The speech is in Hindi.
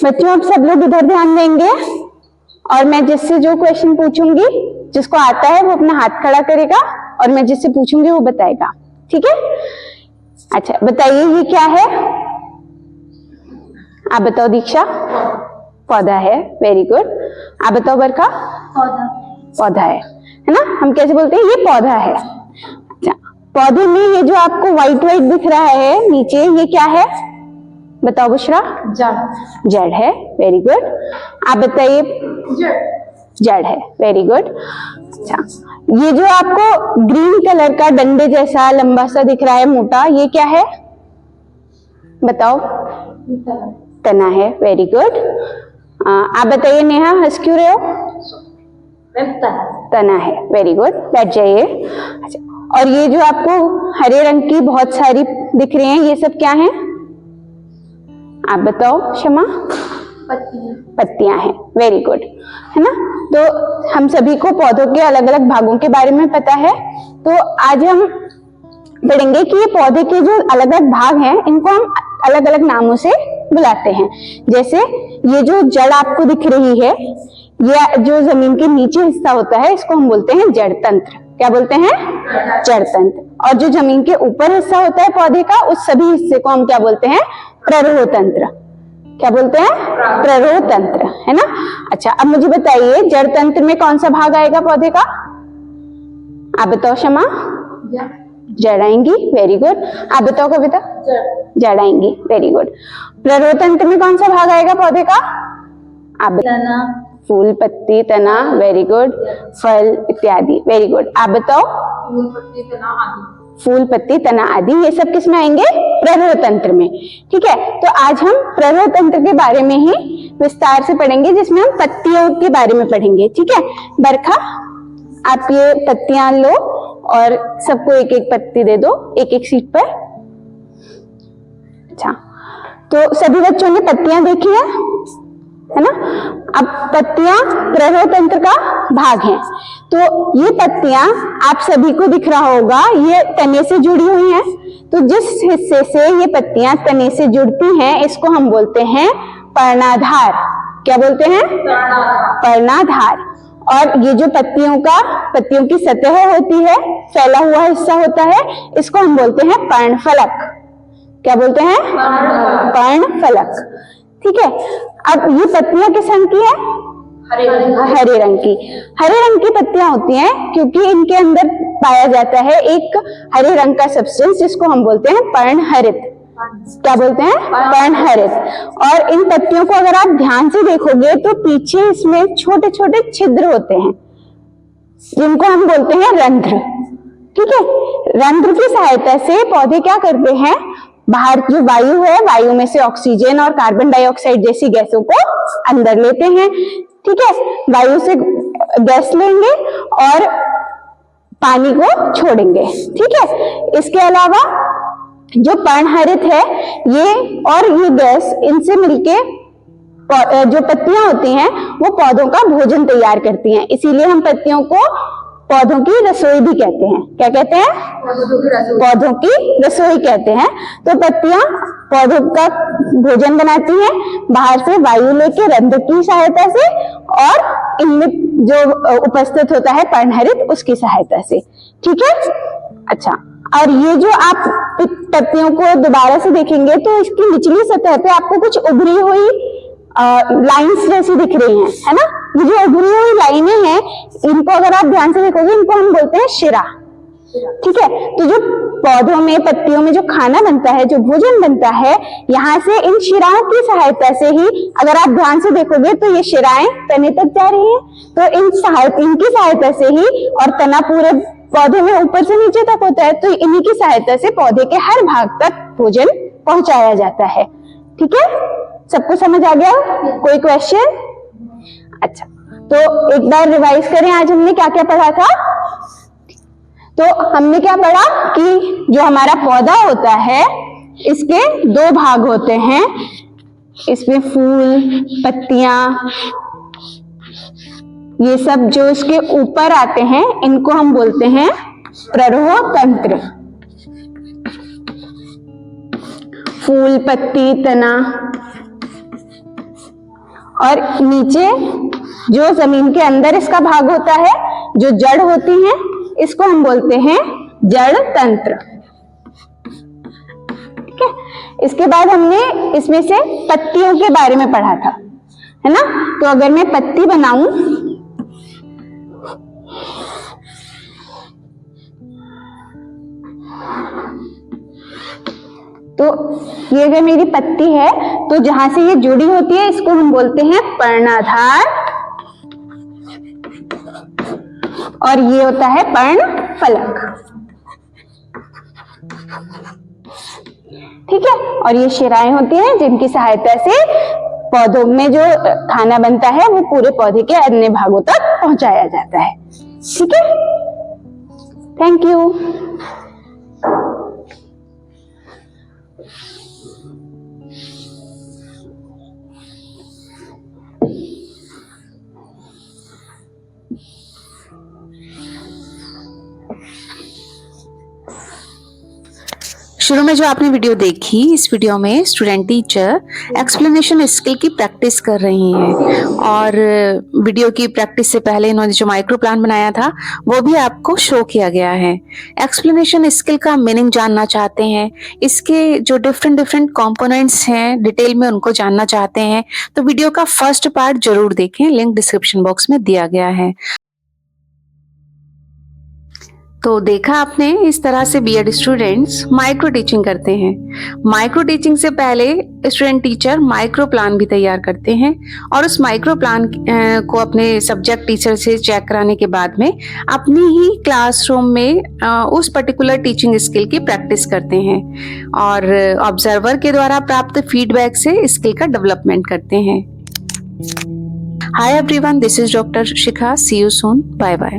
बच्चों अब सब लोग इधर ध्यान देंगे और मैं जिससे जो क्वेश्चन पूछूंगी, जिसको आता है वो अपना हाथ खड़ा करेगा और मैं जिससे पूछूंगी वो बताएगा, ठीक है? अच्छा बताइए ये क्या है? आप बताओ दीक्षा। पौधा है, वेरी गुड। आप बताओ बरखा। पौधा है ना? हम कैसे बोलते हैं? ये पौधा है। अच्छा, पौधे में ये जो आपको व्हाइट व्हाइट दिख रहा है नीचे, ये क्या है? बताओ बुशरा। जड़। जड़ है, वेरी गुड। आप बताइए। जड़ है, वेरी गुड। अच्छा, ये जो आपको ग्रीन कलर का डंडे जैसा लंबा सा दिख रहा है मोटा, ये क्या है? बताओ। तना है, वेरी गुड। आप बताइए नेहा, हंस क्यों रहे हो? तना है, वेरी गुड। बैठ जाइए। अच्छा, और ये जो आपको हरे रंग की बहुत सारी दिख रही हैं, ये सब क्या हैं? आप बताओ शमा। पत्तियां हैं, वेरी गुड, है ना? तो हम सभी को पौधों के अलग अलग भागों के बारे में पता है। तो आज हम पढ़ेंगे कि ये पौधे के जो अलग अलग भाग हैं, इनको हम अलग अलग नामों से बुलाते हैं। जैसे ये जो जड़ आपको दिख रही है, ये जो जमीन के नीचे हिस्सा होता है, इसको हम बोलते हैं जड़ तंत्र। क्या बोलते हैं? जड़ तंत्र। और जो जमीन के ऊपर हिस्सा होता है पौधे का, उस सभी हिस्से को हम क्या बोलते हैं? प्ररोह तंत्र। क्या बोलते हैं? प्ररोह तंत्र, है ना? अच्छा, अब मुझे बताइए जड़ तंत्र में कौन सा भाग आएगा पौधे का? आप बताओ शमा। जड़ आएंगी, वेरी गुड। आप बताओ कविता। जड़ आएंगी, वेरी गुड। प्ररोह तंत्र में कौन सा भाग आएगा पौधे का? आप फूल, पत्ती, तना, वेरी गुड। फल इत्यादि, वेरी गुड। आप बताओ। फूल, पत्ती, तना आदि। फूल, पत्ती, तना आदि, ये सब किस में आएंगे? प्ररोह तंत्र में। ठीक है, तो आज हम प्ररोह तंत्र के बारे में ही विस्तार से पढ़ेंगे, जिसमें हम पत्तियों के बारे में पढ़ेंगे। ठीक है बरखा, आप ये पत्तियां लो और सबको एक एक पत्ती दे दो, एक एक सीट पर। अच्छा, तो सभी बच्चों ने पत्तियां देखी है ना? अब पत्तियां प्ररोह तंत्र का भाग हैं। तो ये पत्तियां आप सभी को दिख रहा होगा, ये तने से जुड़ी हुई हैं। तो जिस हिस्से से ये पत्तियां तने से जुड़ती हैं, इसको हम बोलते हैं पर्णाधार। क्या बोलते हैं? पर्णाधार। और ये जो पत्तियों की सतह होती है, फैला हुआ हिस्सा होता है, इसको हम बोलते हैं पर्णफलक। क्या बोलते हैं? पर्णफलक। ठीक है, अब ये पत्तियां किस रंग की है? हरे रंग की। हरे रंग की पत्तियां होती हैं क्योंकि इनके अंदर पाया जाता है एक हरे रंग का सब्सटेंस, जिसको हम बोलते हैं पर्णहरित। क्या बोलते हैं? पर्णहरित। और इन पत्तियों को अगर आप ध्यान से देखोगे तो पीछे इसमें छोटे छोटे छिद्र होते हैं, जिनको हम बोलते हैं रंध्र। ठीक है, रंध्र की सहायता से पौधे क्या करते हैं? बाहर जो वायु है, वायु में से ऑक्सीजन और कार्बन डाइऑक्साइड जैसी गैसों को अंदर लेते हैं। ठीक है, वायु से गैस लेंगे और पानी को छोड़ेंगे। ठीक है, इसके अलावा जो पर्णहरित है, ये गैस, इनसे मिलके जो पत्तियां होती हैं वो पौधों का भोजन तैयार करती हैं। इसीलिए हम पत्तियों को पौधों की रसोई भी कहते हैं। क्या कहते हैं? पौधों की रसोई कहते हैं। तो पत्तियां पौधों का भोजन बनाती हैं, बाहर से वायु लेके रंध्र की सहायता से, और इनमें जो उपस्थित होता है पर्णहरित, उसकी सहायता से। ठीक है, अच्छा, और ये जो आप पत्तियों को दोबारा से देखेंगे तो इसकी निचली सतह पे आपको कुछ उभरी हुई लाइंस जैसी दिख रही हैं, है ना? ये जो उभरी हुई लाइनें हैं, इनको अगर आप ध्यान से देखोगे, इनको हम बोलते हैं शिरा। ठीक है, तो जो पौधों में, पत्तियों में जो खाना बनता है, जो भोजन बनता है, यहाँ से इन शिराओं की सहायता से ही, अगर आप ध्यान से देखोगे तो ये शिराएं तने तक जा रही हैं। तो इनकी सहायता से ही, और तना पूरे पौधे में ऊपर से नीचे तक होता है, तो इन्हीं की सहायता से पौधे के हर भाग तक भोजन पहुंचाया जाता है। ठीक है, सबको समझ आ गया? कोई क्वेश्चन? अच्छा, तो एक बार रिवाइज करें, आज हमने क्या क्या पढ़ा था। तो हमने क्या पढ़ा कि जो हमारा पौधा होता है, इसके दो भाग होते हैं। इसमें फूल, पत्तियां, ये सब जो इसके ऊपर आते हैं, इनको हम बोलते हैं प्ररोह तंत्र। फूल, पत्ती, तना, और नीचे जो जमीन के अंदर इसका भाग होता है, जो जड़ होती है, इसको हम बोलते हैं जड़ तंत्र। ठीक है। इसके बाद हमने इसमें से पत्तियों के बारे में पढ़ा था, है ना। तो अगर मैं पत्ती बनाऊं, तो ये अगर मेरी पत्ती है, तो जहां से ये जुड़ी होती है इसको हम बोलते हैं पर्णाधार, और ये होता है पर्णफलक। ठीक है। और ये शिराएं होती हैं जिनकी सहायता से पौधों में जो खाना बनता है वो पूरे पौधे के अन्य भागों तक पहुंचाया जाता है। ठीक है। Thank you. शुरू में जो आपने वीडियो देखी, इस वीडियो में स्टूडेंट टीचर एक्सप्लेनेशन स्किल की प्रैक्टिस कर रही हैं, और वीडियो की प्रैक्टिस से पहले इन्होंने जो माइक्रो प्लान बनाया था वो भी आपको शो किया गया है। एक्सप्लेनेशन स्किल का मीनिंग जानना चाहते हैं, इसके जो डिफरेंट कंपोनेंट्स हैं डिटेल में उनको जानना चाहते हैं, तो वीडियो का फर्स्ट पार्ट जरूर देखें, लिंक डिस्क्रिप्शन बॉक्स में दिया गया है। तो देखा आपने, इस तरह से बीएड स्टूडेंट्स माइक्रो टीचिंग करते हैं। माइक्रो टीचिंग से पहले स्टूडेंट टीचर माइक्रो प्लान भी तैयार करते हैं, और उस माइक्रो प्लान को अपने सब्जेक्ट टीचर से चेक कराने के बाद में अपनी ही क्लासरूम में उस पर्टिकुलर टीचिंग स्किल की प्रैक्टिस करते हैं, और ऑब्जर्वर के द्वारा प्राप्त फीडबैक से स्किल का डेवलपमेंट करते हैं। Hi everyone, this is doctor Shikha. See you soon. Bye bye.